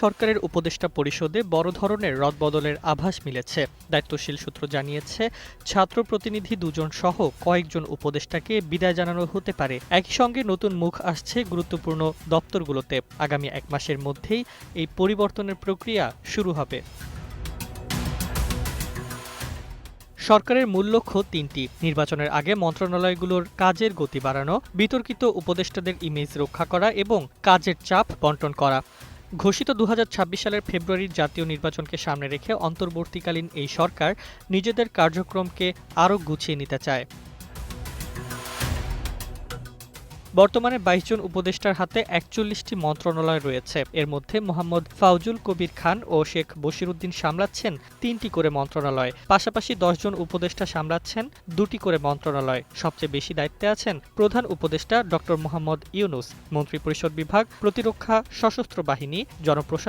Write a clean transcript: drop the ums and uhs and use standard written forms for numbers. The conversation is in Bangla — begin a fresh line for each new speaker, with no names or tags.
সরকারের উপদেষ্টা পরিষদে বড় ধরনের রদবদলের আভাস মিলেছে। দায়িত্বশীল সূত্র জানিয়েছে, ছাত্র প্রতিনিধি দুজন সহ কয়েকজন উপদেষ্টাকে বিদায় জানানো হতে পারে। একই সঙ্গে নতুন মুখ আসছে গুরুত্বপূর্ণ দপ্তরগুলোতে। আগামী ১ মাসের মধ্যেই এই পরিবর্তনের প্রক্রিয়া শুরু হবে। সরকারের মূল লক্ষ্য তিনটি: নির্বাচনের আগে মন্ত্রণালয়গুলোর কাজের গতি বাড়ানো, বিতর্কিত উপদেষ্টাদের ইমেজ রক্ষা করা এবং কাজের চাপ বণ্টন করা। ঘোষিত ২০২৬ সালের ফেব্রুয়ারির জাতীয় নির্বাচনকে সামনে রেখে অন্তর্বর্তীকালীন এই সরকার নিজেদের কার্যক্রমকে আরও গুছিয়ে নিতে চায়। বর্তমানে ২২ জন উপদেষ্টার হাতে ৪১টি মন্ত্রণালয় রয়েছে। এর মধ্যে মোহাম্মদ ফাউজুল কবির খান ও শেখ বশিরউদ্দিন সামলাচ্ছেন ৩টি করে মন্ত্রণালয়। পাশাপাশি ১০ জন উপদেষ্টা সামলাচ্ছেন ২টি করে মন্ত্রণালয়। সবচেয়ে বেশি দায়িত্বে আছেন প্রধান উপদেষ্টা ড. মোহাম্মদ ইউনূস। মন্ত্রিপরিষদ বিভাগ, প্রতিরক্ষা, সশস্ত্র বাহিনী, জনপ্রশাসন